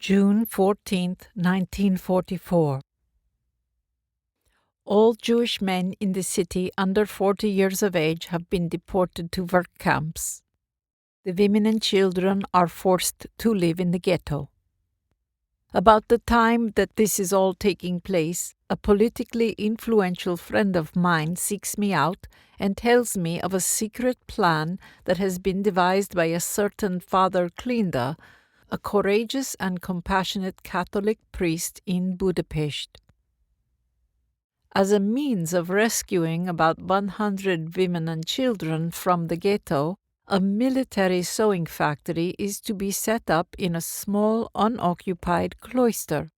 June 14, 1944. All Jewish men in the city under 40 years of age have been deported to work camps. The women and children are forced to live in the ghetto. About the time that this is all taking place, a politically influential friend of mine seeks me out and tells me of a secret plan that has been devised by a certain Father Klinda, a courageous and compassionate Catholic priest in Budapest. As a means of rescuing about 100 women and children from the ghetto, a military sewing factory is to be set up in a small, unoccupied cloister.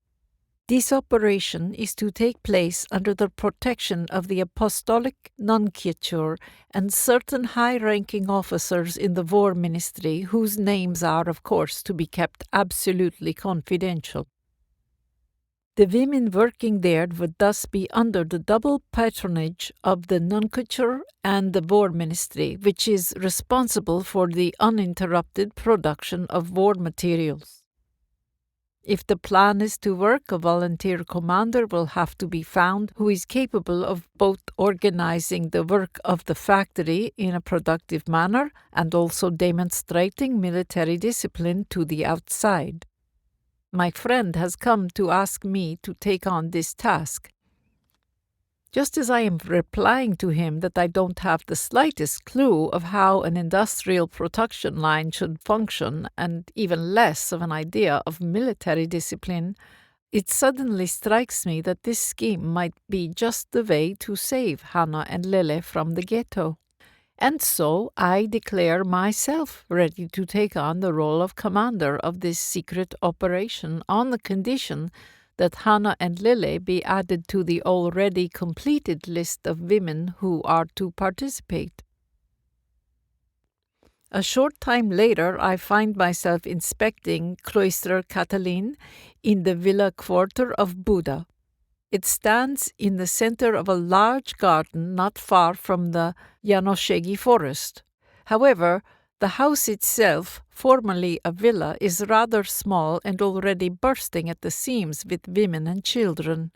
This operation is to take place under the protection of the apostolic nunciature and certain high-ranking officers in the war ministry whose names are, of course, to be kept absolutely confidential. The women working there would thus be under the double patronage of the nunciature and the war ministry, which is responsible for the uninterrupted production of war materials. If the plan is to work, a volunteer commander will have to be found who is capable of both organizing the work of the factory in a productive manner and also demonstrating military discipline to the outside. My friend has come to ask me to take on this task. Just as I am replying to him that I don't have the slightest clue of how an industrial production line should function and even less of an idea of military discipline, it suddenly strikes me that this scheme might be just the way to save Hanna and Lele from the ghetto. And so I declare myself ready to take on the role of commander of this secret operation on the condition that Hanna and Lele be added to the already completed list of women who are to participate. A short time later, I find myself inspecting Cloister Catalin in the villa quarter of Buda. It stands in the center of a large garden not far from the Janoszegi forest. However, the house itself, formerly a villa, is rather small and already bursting at the seams with women and children.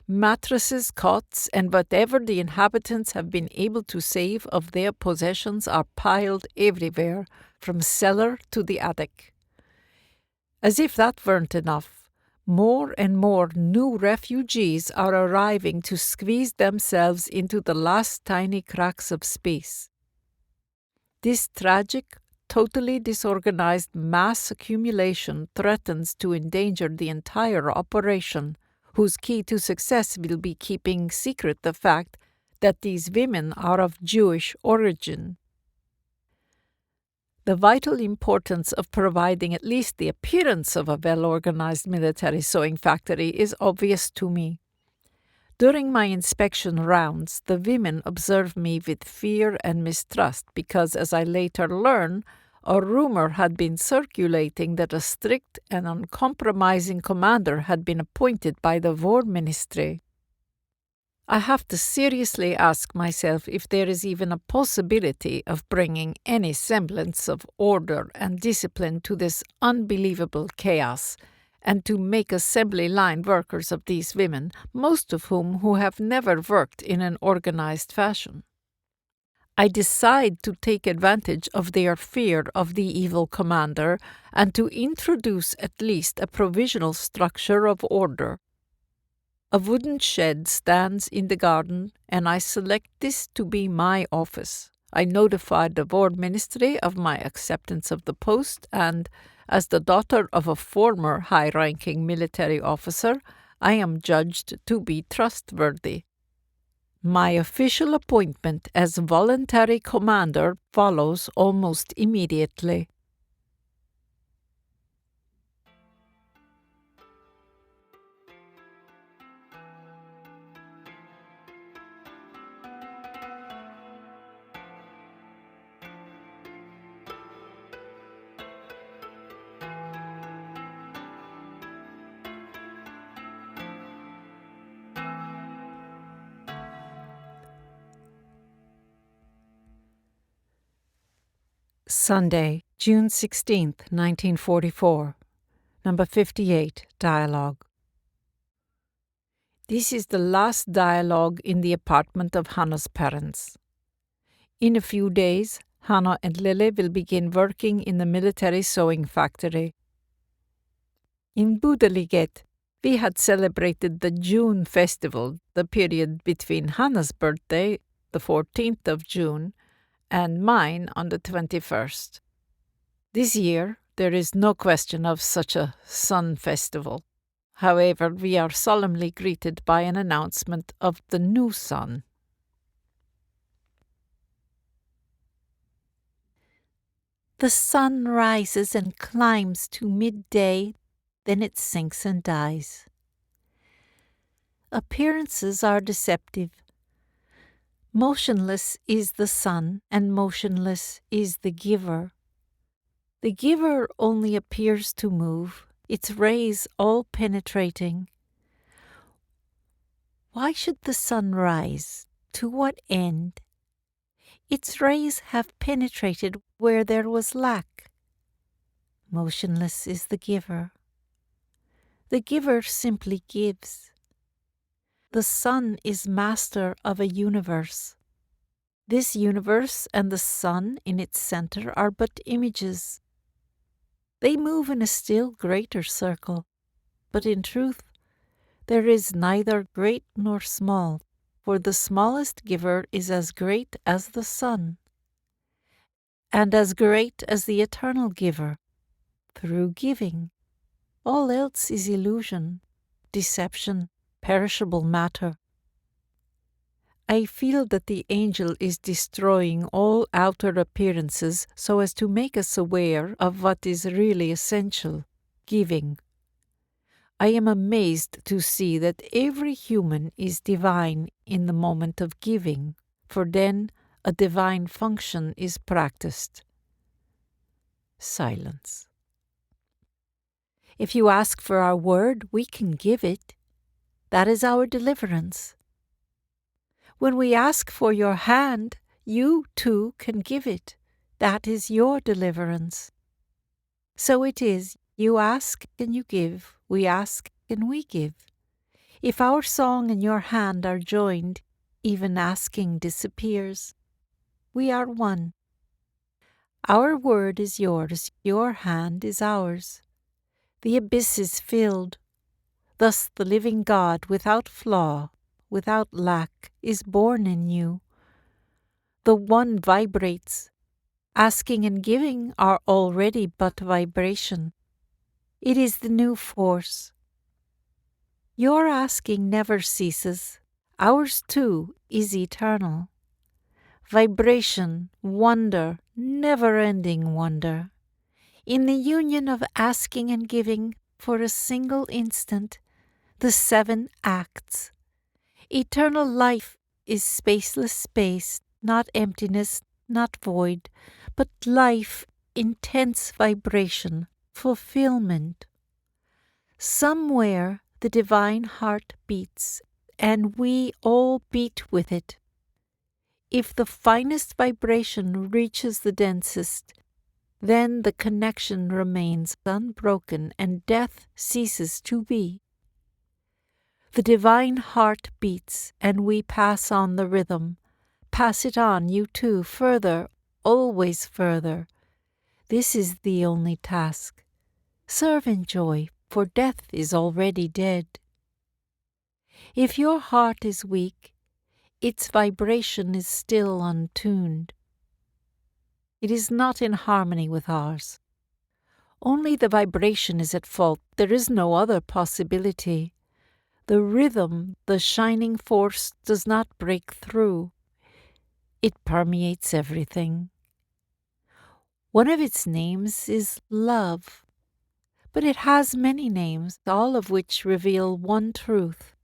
Mattresses, cots, and whatever the inhabitants have been able to save of their possessions are piled everywhere, from cellar to the attic. As if that weren't enough, more and more new refugees are arriving to squeeze themselves into the last tiny cracks of space. This tragic, totally disorganized mass accumulation threatens to endanger the entire operation, whose key to success will be keeping secret the fact that these women are of Jewish origin. The vital importance of providing at least the appearance of a well-organized military sewing factory is obvious to me. During my inspection rounds, the women observed me with fear and mistrust because, as I later learned, a rumor had been circulating that a strict and uncompromising commander had been appointed by the war ministry. I have to seriously ask myself if there is even a possibility of bringing any semblance of order and discipline to this unbelievable chaos, and to make assembly line workers of these women, most of whom who have never worked in an organized fashion. I decide to take advantage of their fear of the evil commander and to introduce at least a provisional structure of order. A wooden shed stands in the garden, and I select this to be my office. I notified the war ministry of my acceptance of the post, and, as the daughter of a former high-ranking military officer, I am judged to be trustworthy. My official appointment as voluntary commander follows almost immediately. Sunday, June 16, 1944. Number 58, Dialogue. This is the last dialogue in the apartment of Hanna's parents. In a few days, Hanna and Lily will begin working in the military sewing factory. In Budapest, we had celebrated the June festival, the period between Hanna's birthday, the 14th of June, and mine on the 21st. This year, there is no question of such a sun festival. However, we are solemnly greeted by an announcement of the new sun. The sun rises and climbs to midday, then it sinks and dies. Appearances are deceptive. Motionless is the sun, and motionless is the giver. The giver only appears to move, its rays all penetrating. Why should the sun rise? To what end? Its rays have penetrated where there was lack. Motionless is the giver. The giver simply gives. The sun is master of a universe. This universe and the sun in its center are but images. They move in a still greater circle, but in truth, there is neither great nor small, for the smallest giver is as great as the sun, and as great as the eternal giver, through giving. All else is illusion, deception, perishable matter. I feel that the angel is destroying all outer appearances so as to make us aware of what is really essential, giving. I am amazed to see that every human is divine in the moment of giving, for then a divine function is practiced. Silence. If you ask for our word, we can give it. That is our deliverance. When we ask for your hand, you too can give it. That is your deliverance. So it is, you ask and you give, we ask and we give. If our song and your hand are joined, even asking disappears. We are one. Our word is yours, your hand is ours. The abyss is filled. Thus the living God without flaw, without lack, is born in you. The one vibrates. Asking and giving are already but vibration. It is the new force. Your asking never ceases. Ours too is eternal. Vibration, wonder, never-ending wonder. In the union of asking and giving for a single instant, the 7 acts. Eternal life is spaceless space, not emptiness, not void, but life, intense vibration, fulfillment. Somewhere the divine heart beats, and we all beat with it. If the finest vibration reaches the densest, then the connection remains unbroken and death ceases to be. The divine heart beats, and we pass on the rhythm. Pass it on, you too, further, always further. This is the only task. Serve in joy, for death is already dead. If your heart is weak, its vibration is still untuned. It is not in harmony with ours. Only the vibration is at fault. There is no other possibility. The rhythm, the shining force, does not break through. It permeates everything. One of its names is love, but it has many names, all of which reveal one truth.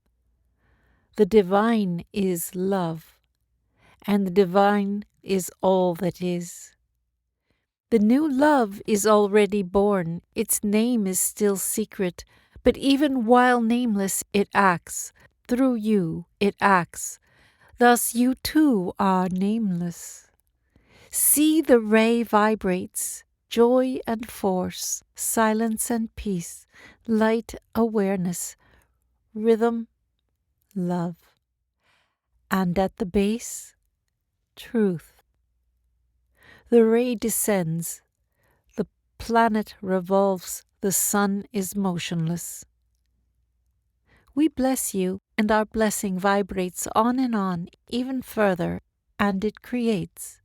The divine is love, and the divine is all that is. The new love is already born. Its name is still secret, but even while nameless it acts. Through you it acts. Thus you too are nameless. See, the ray vibrates. joy and force, silence and peace, light, awareness, rhythm, love. And at the base, truth. The ray descends, the planet revolves, the sun is motionless. We bless you, and our blessing vibrates on, even further, and it creates.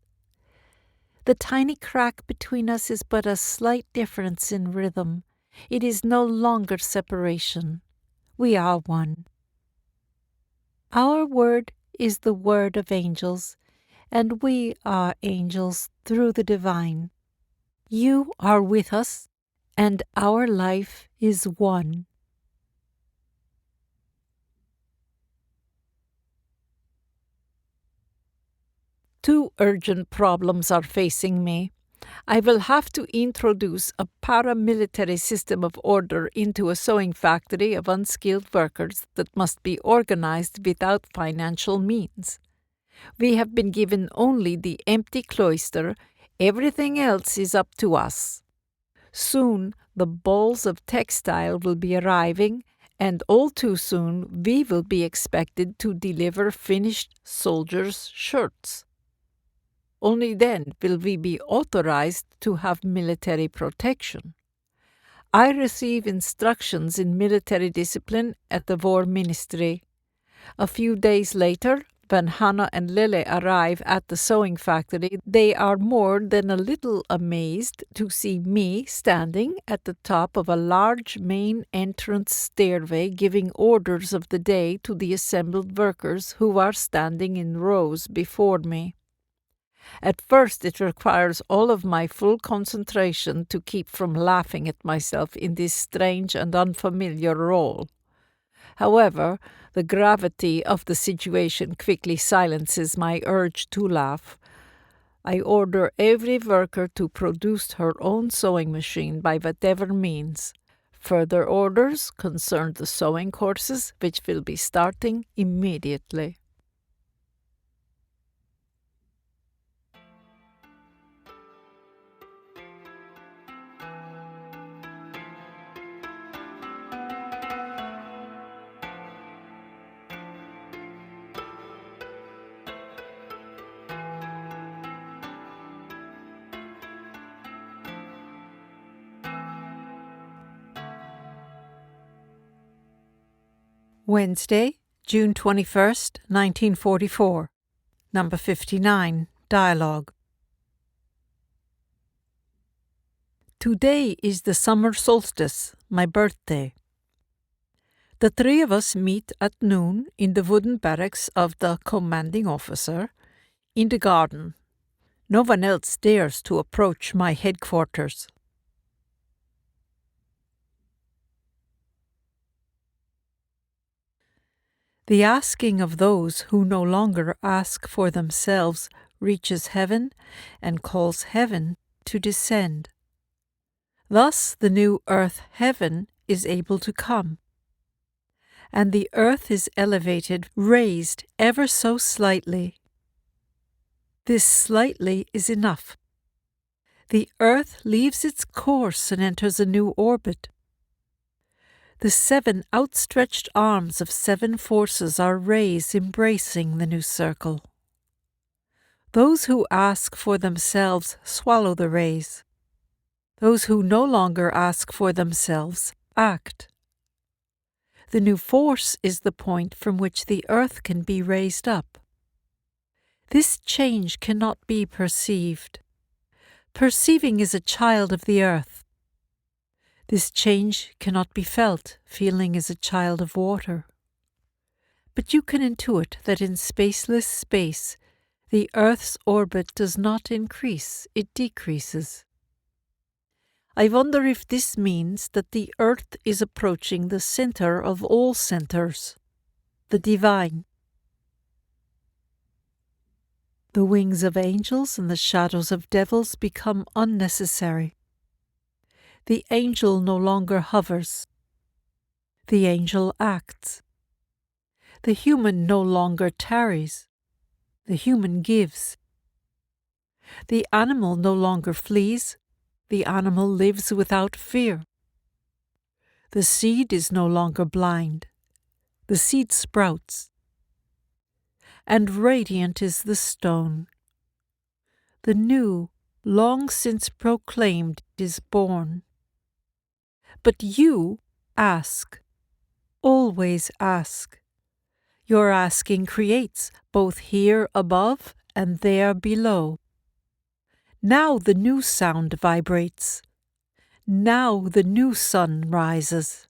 The tiny crack between us is but a slight difference in rhythm. It is no longer separation. We are one. Our word is the word of angels, and we are angels through the divine. You are with us, and our life is one. Two urgent problems are facing me. I will have to introduce a paramilitary system of order into a sewing factory of unskilled workers that must be organized without financial means. We have been given only the empty cloister. Everything else is up to us. Soon the balls of textile will be arriving, and all too soon we will be expected to deliver finished soldiers' shirts. Only then will we be authorized to have military protection. I receive instructions in military discipline at the War Ministry. A few days later, when Hanna and Lele arrive at the sewing factory, they are more than a little amazed to see me standing at the top of a large main entrance stairway giving orders of the day to the assembled workers who are standing in rows before me. At first it requires all of my full concentration to keep from laughing at myself in this strange and unfamiliar role. However, the gravity of the situation quickly silences my urge to laugh. I order every worker to produce her own sewing machine by whatever means. Further orders concern the sewing courses, which will be starting immediately. Wednesday, June 21st, 1944. Number 59, Dialogue. Today is the summer solstice, my birthday. The three of us meet at noon in the wooden barracks of the commanding officer in the garden. No one else dares to approach my headquarters. The asking of those who no longer ask for themselves reaches heaven and calls heaven to descend. Thus the new earth heaven is able to come. And the earth is elevated, raised ever so slightly. This slightly is enough. The earth leaves its course and enters a new orbit. The 7 outstretched arms of 7 forces are raised, embracing the new circle. Those who ask for themselves swallow the rays. Those who no longer ask for themselves act. The new force is the point from which the earth can be raised up. This change cannot be perceived. Perceiving is a child of the earth. This change cannot be felt. Feeling is a child of water. But you can intuit that in spaceless space, the Earth's orbit does not increase, it decreases. I wonder if this means that the Earth is approaching the center of all centers, the divine. The wings of angels and the shadows of devils become unnecessary. The angel no longer hovers. The angel acts. The human no longer tarries. The human gives. The animal no longer flees. the animal lives without fear. The seed is no longer blind. The seed sprouts. And radiant is the stone. The new, long since proclaimed, is born. But you ask, always ask. Your asking creates both here above and there below. Now the new sound vibrates. Now the new sun rises.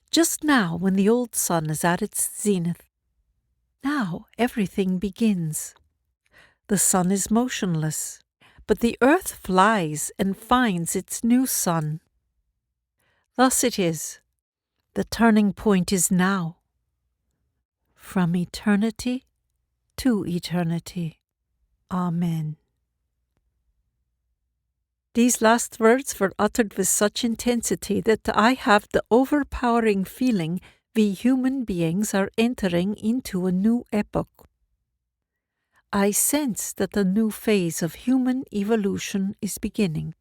Just now when the old sun is at its zenith. Now everything begins. The sun is motionless, but the earth flies and finds its new sun. Thus it is. The turning point is now. From eternity to eternity. Amen. These last words were uttered with such intensity that I have the overpowering feeling we human beings are entering into a new epoch. I sense that a new phase of human evolution is beginning.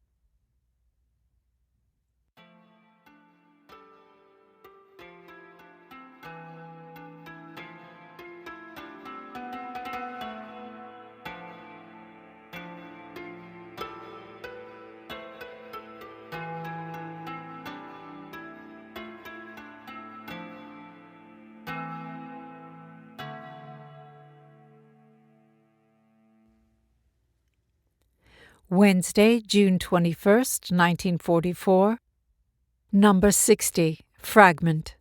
Wednesday, June 21st, 1944. Number 60, fragment.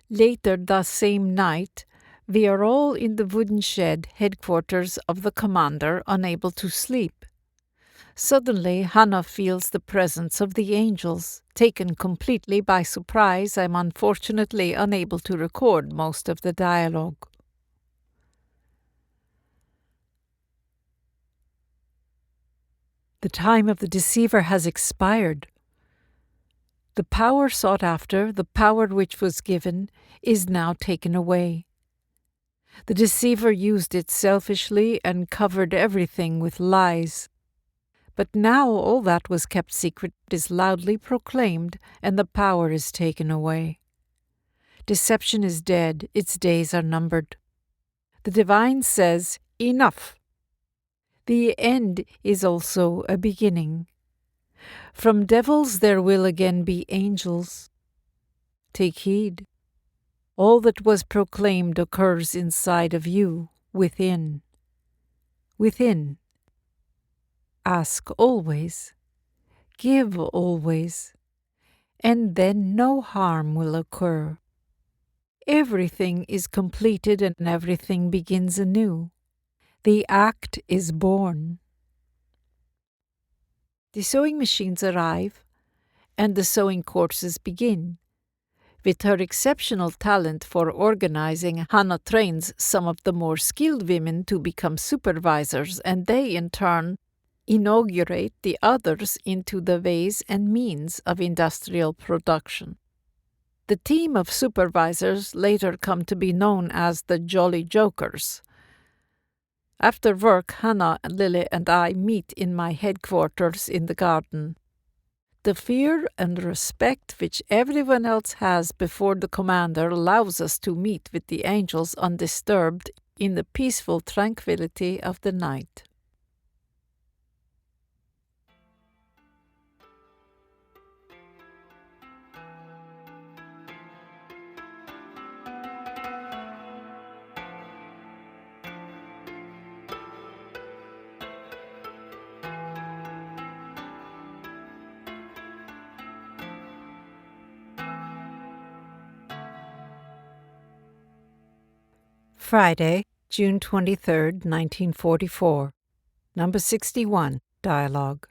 Later that same night, we are all in the wooden shed headquarters of the commander, unable to sleep. Suddenly, Hanna feels the presence of the angels. Taken completely by surprise, I'm unfortunately unable to record most of the dialogue. The time of the deceiver has expired. The power sought after, the power which was given, is now taken away. The deceiver used it selfishly and covered everything with lies. But now all that was kept secret is loudly proclaimed, and the power is taken away. Deception is dead, its days are numbered. The divine says, "Enough." The end is also a beginning. From devils there will again be angels. Take heed. All that was proclaimed occurs inside of you, within. Within. Ask always. Give always. And then no harm will occur. Everything is completed and everything begins anew. The act is born. The sewing machines arrive, and the sewing courses begin. With her exceptional talent for organizing, Hanna trains some of the more skilled women to become supervisors, and they, in turn, inaugurate the others into the ways and means of industrial production. The team of supervisors later come to be known as the Jolly Jokers. After work, Hanna, Lily, and I meet in my headquarters in the garden. The fear and respect which everyone else has before the commander allows us to meet with the angels undisturbed in the peaceful tranquility of the night. Friday, June 23rd, 1944. Number 61, Dialogue.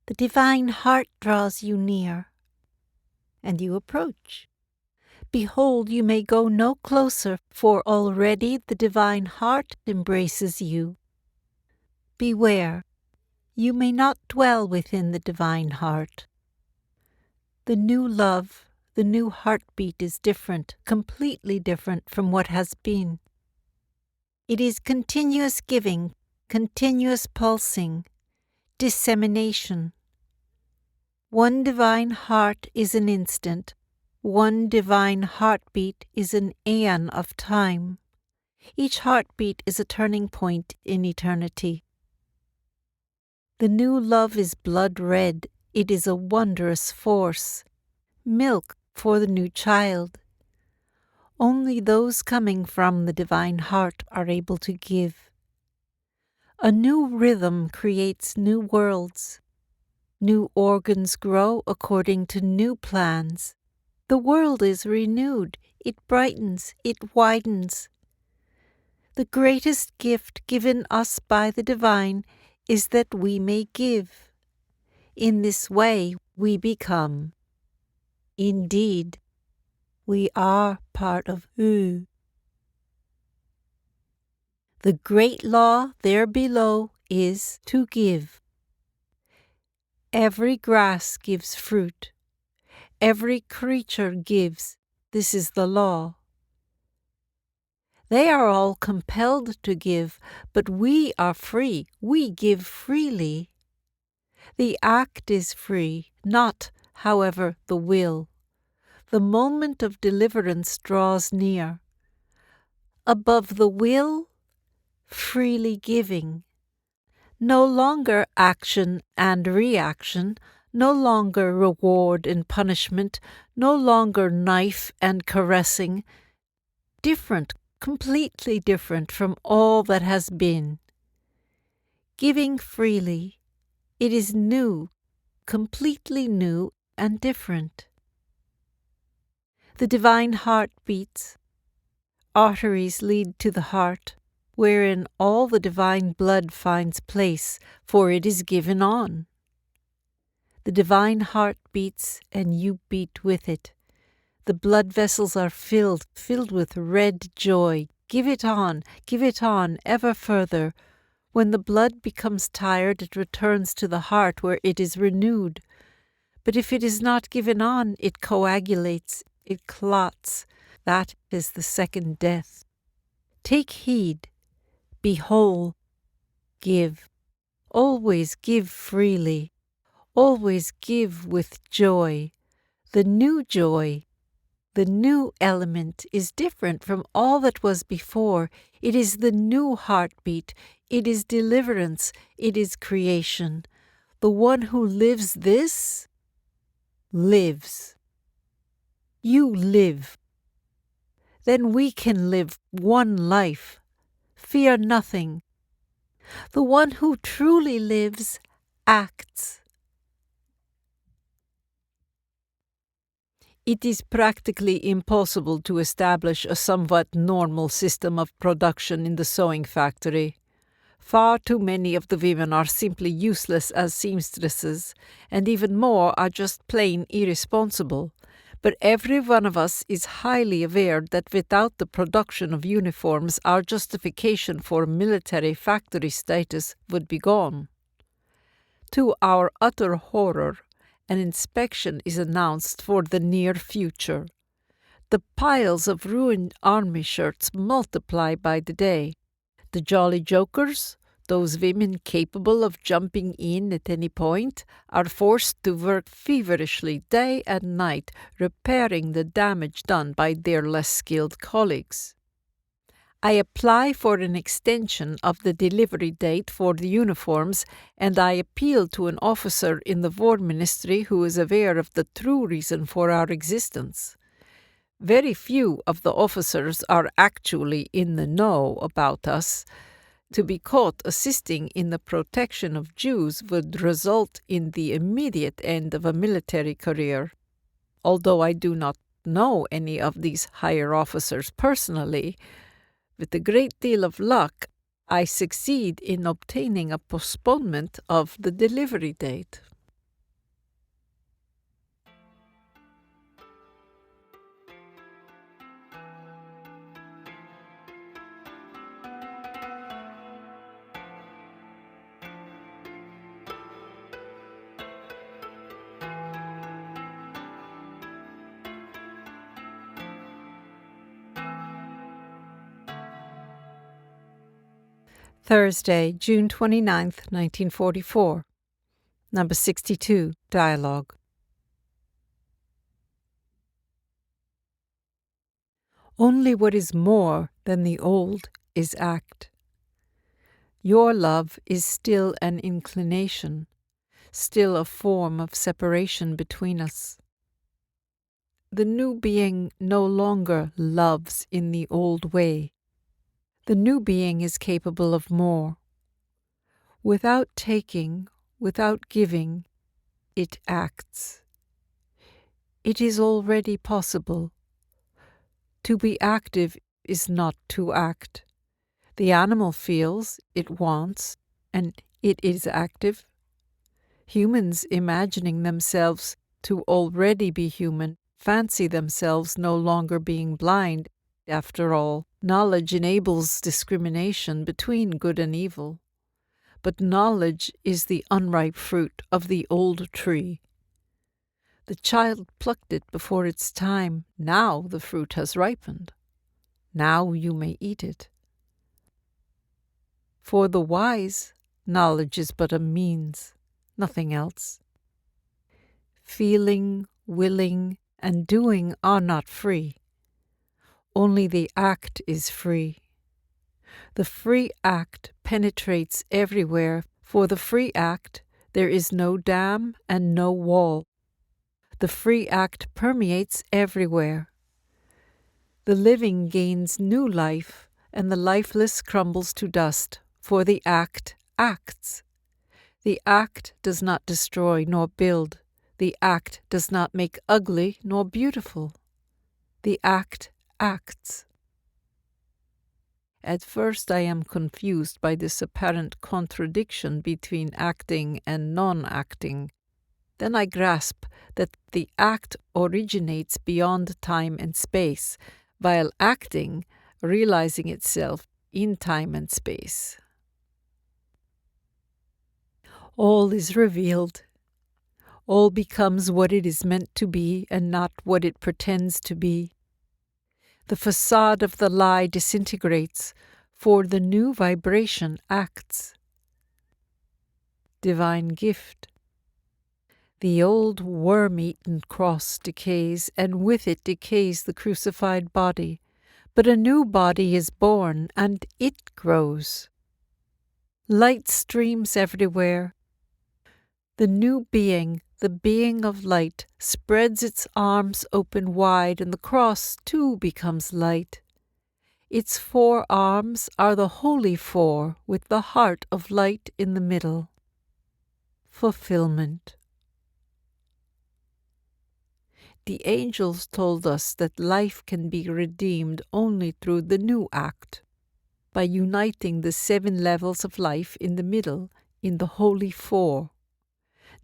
The divine heart draws you near, and you approach. Behold, you may go no closer, for already the divine heart embraces you. Beware, you may not dwell within the divine heart. The new love, the new heartbeat is different, completely different from what has been. It is continuous giving, continuous pulsing, dissemination. One divine heart is an instant. One divine heartbeat is an aeon of time. Each heartbeat is a turning point in eternity. The new love is blood red. It is a wondrous force. Milk for the new child. Only those coming from the divine heart are able to give. A new rhythm creates new worlds. New organs grow according to new plans. The world is renewed. It brightens. It widens. The greatest gift given us by the divine is that we may give. In this way we become. Indeed, we are part of U. The great law there below is to give. Every grass gives fruit. Every creature gives. This is the law. They are all compelled to give, but we are free. We give freely. The act is free, not, however, the will. The moment of deliverance draws near. Above the will, freely giving. No longer action and reaction, no longer reward and punishment, no longer knife and caressing. Different, completely different from all that has been. Giving freely, it is new, completely new and different. The divine heart beats. Arteries lead to the heart, wherein all the divine blood finds place, for it is given on. The divine heart beats, and you beat with it. The blood vessels are filled with red joy. Give it on, ever further. When the blood becomes tired, it returns to the heart where it is renewed. But if it is not given on, it coagulates, it clots. That is the second death. Take heed. Be whole. Give. Always give freely. Always give with joy. The new joy, the new element is different from all that was before. It is the new heartbeat. It is deliverance. It is creation. The one who lives this, lives. You live. Then we can live one life. Fear nothing. The one who truly lives acts. It is practically impossible to establish a somewhat normal system of production in the sewing factory. Far too many of the women are simply useless as seamstresses, and even more are just plain irresponsible. But every one of us is highly aware that without the production of uniforms, our justification for military factory status would be gone. To our utter horror, an inspection is announced for the near future. The piles of ruined army shirts multiply by the day. The jolly jokers, those women capable of jumping in at any point, are forced to work feverishly day and night, repairing the damage done by their less skilled colleagues. I apply for an extension of the delivery date for the uniforms, and I appeal to an officer in the War Ministry who is aware of the true reason for our existence. Very few of the officers are actually in the know about us. To be caught assisting in the protection of Jews would result in the immediate end of a military career. Although I do not know any of these higher officers personally, with a great deal of luck, I succeed in obtaining a postponement of the delivery date. Thursday, June 29th, 1944. Number 62, Dialogue. Only what is more than the old is act. Your love is still an inclination, still a form of separation between us. The new being no longer loves in the old way. The new being is capable of more. Without taking, without giving, it acts. It is already possible. To be active is not to act. The animal feels, it wants, and it is active. Humans imagining themselves to already be human fancy themselves no longer being blind. After all, knowledge enables discrimination between good and evil. But knowledge is the unripe fruit of the old tree. The child plucked it before its time. Now the fruit has ripened. Now you may eat it. For the wise, knowledge is but a means, nothing else. Feeling, willing, and doing are not free. Only the act is free. The free act penetrates everywhere. For the free act, there is no dam and no wall. The free act permeates everywhere. The living gains new life, and the lifeless crumbles to dust, for the act acts. The act does not destroy nor build. The act does not make ugly nor beautiful. The act acts. At first I am confused by this apparent contradiction between acting and non-acting. Then I grasp that the act originates beyond time and space, while acting, realizing itself in time and space. All is revealed. All becomes what it is meant to be and not what it pretends to be. The facade of the lie disintegrates, for the new vibration acts. Divine gift. The old worm-eaten cross decays, and with it decays the crucified body. But a new body is born, and it grows. Light streams everywhere. The new being, the being of light, spreads its arms open wide, and the cross too becomes light. Its 4 arms are the holy 4, with the heart of light in the middle. Fulfillment. The angels told us that life can be redeemed only through the new act, by uniting the 7 levels of life in the middle, in the holy 4.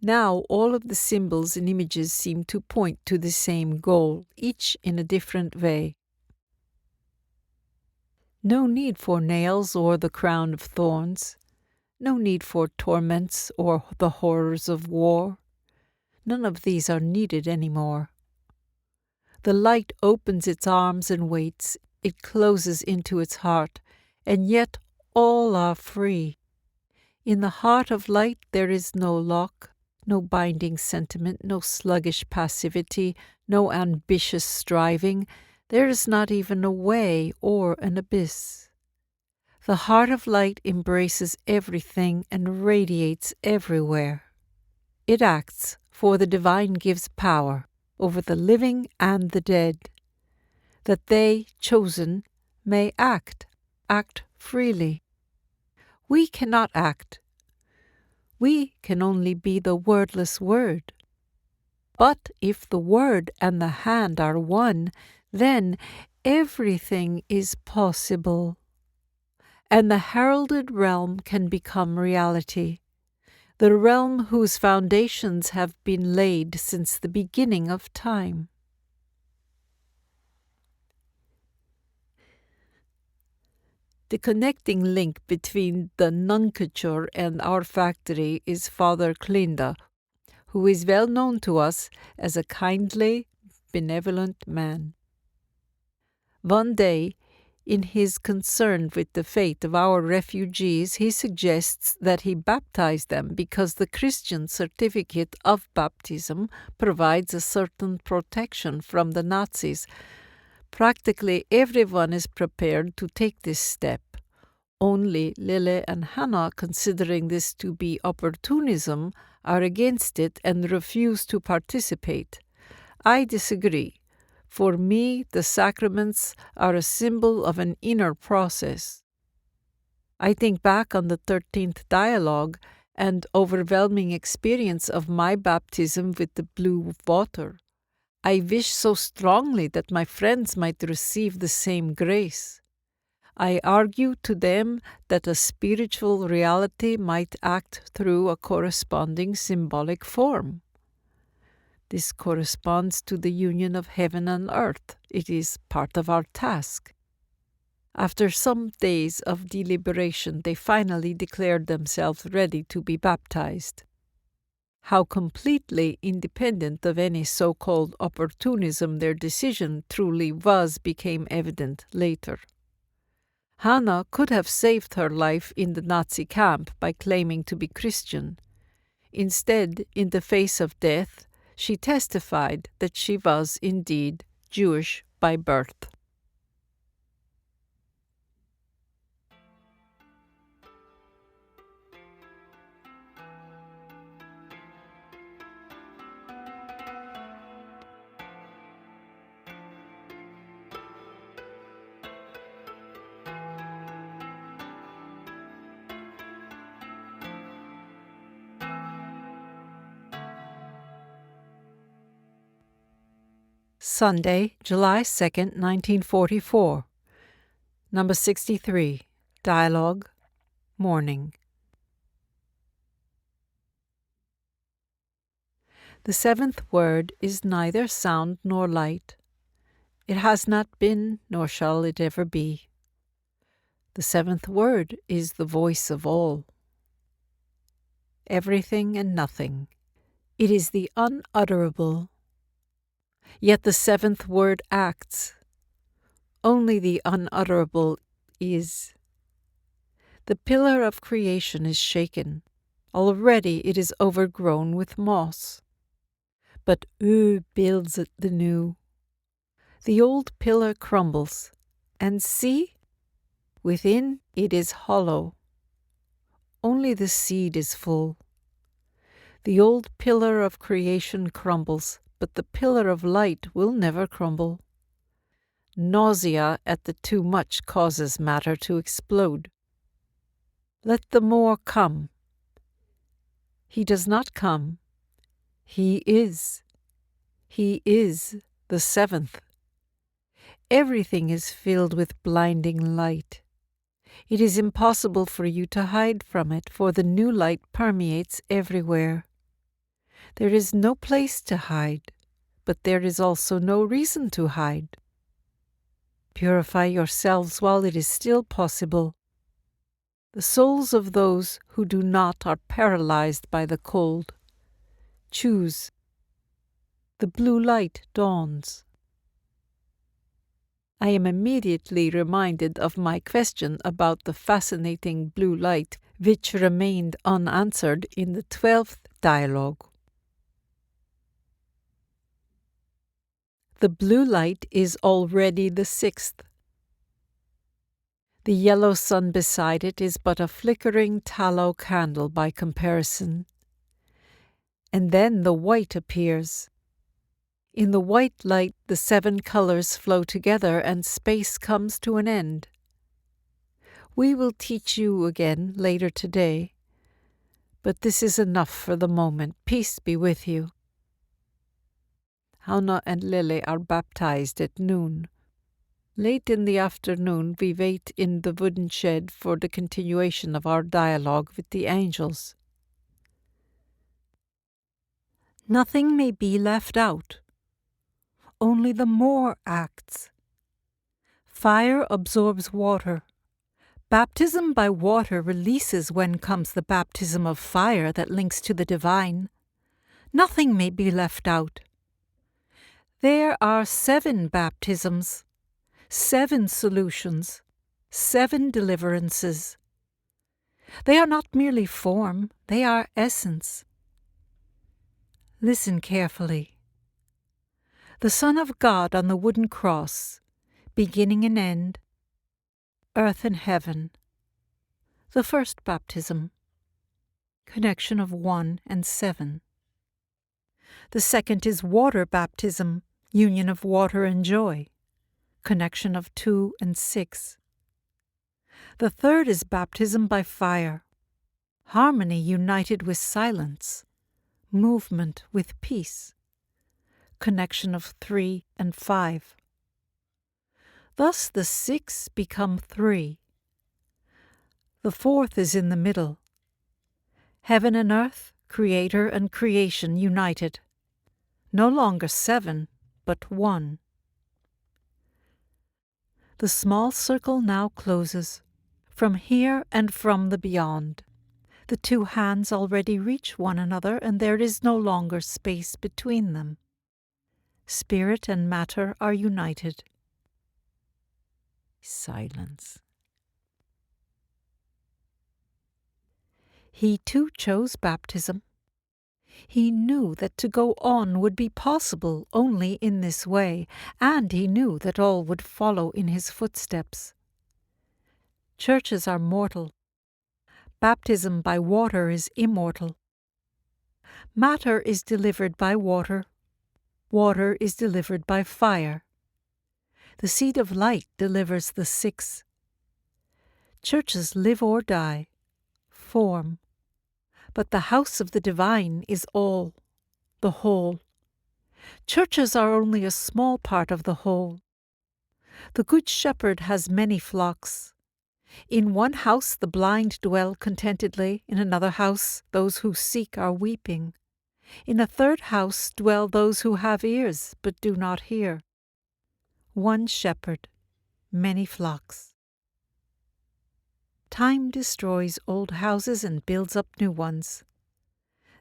Now all of the symbols and images seem to point to the same goal, each in a different way. No need for nails or the crown of thorns. No need for torments or the horrors of war. None of these are needed anymore. The light opens its arms and waits. It closes into its heart, and yet all are free. In the heart of light there is no lock, no binding sentiment, no sluggish passivity, no ambitious striving. There is not even a way or an abyss. The heart of light embraces everything and radiates everywhere. It acts, for the divine gives power over the living and the dead, that they, chosen, may act freely. We cannot act. We can only be the wordless word. But if the word and the hand are one, then everything is possible. And the heralded realm can become reality, the realm whose foundations have been laid since the beginning of time. The connecting link between the nomenclature and our factory is Father Klinda, who is well known to us as a kindly, benevolent man. One day, In his concern with the fate of our refugees, he suggests that he baptize them because the Christian certificate of baptism provides a certain protection from the Nazis. Practically everyone is prepared to take this step. Only Lily and Hanna, considering this to be opportunism, are against it and refuse to participate. I disagree. For me, the sacraments are a symbol of an inner process. I think back on the 13th dialogue and overwhelming experience of my baptism with the blue water. I wish so strongly that my friends might receive the same grace. I argue to them that a spiritual reality might act through a corresponding symbolic form. This corresponds to the union of heaven and earth. It is part of our task. After some days of deliberation, they finally declared themselves ready to be baptized. How completely independent of any so-called opportunism their decision truly was became evident later. Hanna could have saved her life in the Nazi camp by claiming to be Christian. Instead, in the face of death, she testified that she was indeed Jewish by birth. Sunday, July 2nd, 1944. Number 63. Dialogue. Morning. The seventh word is neither sound nor light. It has not been, nor shall it ever be. The seventh word is the voice of all. Everything and nothing. It is the unutterable. Yet the seventh word acts. Only the unutterable is. The pillar of creation is shaken. Already it is overgrown with moss. But builds the new. The old pillar crumbles, and see, within it is hollow. Only the seed is full. The old pillar of creation crumbles, but the pillar of light will never crumble. Nausea at the too much causes matter to explode. Let the more come. He does not come. He is. He is the seventh. Everything is filled with blinding light. It is impossible for you to hide from it, for the new light permeates everywhere. There is no place to hide, but there is also no reason to hide. Purify yourselves while it is still possible. The souls of those who do not are paralyzed by the cold. Choose. The blue light dawns. I am immediately reminded of my question about the fascinating blue light which remained unanswered in the 12th dialogue. The blue light is already the 6th. The yellow sun beside it is but a flickering tallow candle by comparison. And then the white appears. In the white light, the 7 colors flow together and space comes to an end. We will teach you again later today, but this is enough for the moment. Peace be with you. Hanna and Lily are baptized at noon. Late in the afternoon, we wait in the wooden shed for the continuation of our dialogue with the angels. Nothing may be left out. Only the more acts. Fire absorbs water. Baptism by water releases when comes the baptism of fire that links to the divine. Nothing may be left out. There are 7 baptisms. 7 solutions, 7 deliverances. They are not merely form, they are essence. Listen carefully. The Son of God on the wooden cross, beginning and end, earth and heaven. The first baptism, connection of 1 and 7. The second is water baptism, union of water and joy, connection of 2 and 6. The third is baptism by fire, harmony united with silence, movement with peace, connection of 3 and 5. Thus the 6 become 3. The fourth is in the middle. Heaven and earth, creator and creation united. No longer 7, but 1. The small circle now closes, from here and from the beyond. The 2 hands already reach one another, and there is no longer space between them. Spirit and matter are united. Silence. He too chose baptism. He knew that to go on would be possible only in this way, and he knew that all would follow in his footsteps. Churches are mortal. Baptism by water is immortal. Matter is delivered by water. Water is delivered by fire. The seed of light delivers the 6. Churches live or die, form. But the house of the divine is all, the whole. Churches are only a small part of the whole. The Good Shepherd has many flocks. In one house the blind dwell contentedly, in another house those who seek are weeping. In a third house dwell those who have ears but do not hear. One shepherd, many flocks. Time destroys old houses and builds up new ones.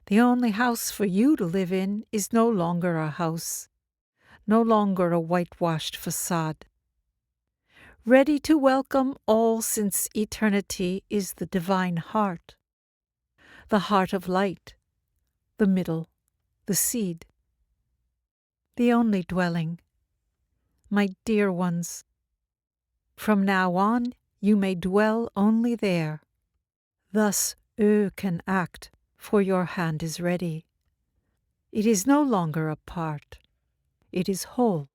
The only house for you to live in is no longer a house, no longer a whitewashed facade. Ready to welcome all since eternity is the divine heart, the heart of light, the middle, the seed, the only dwelling. My dear ones, from now on you may dwell only there. Thus can act, for your hand is ready. It is no longer a part, it is whole.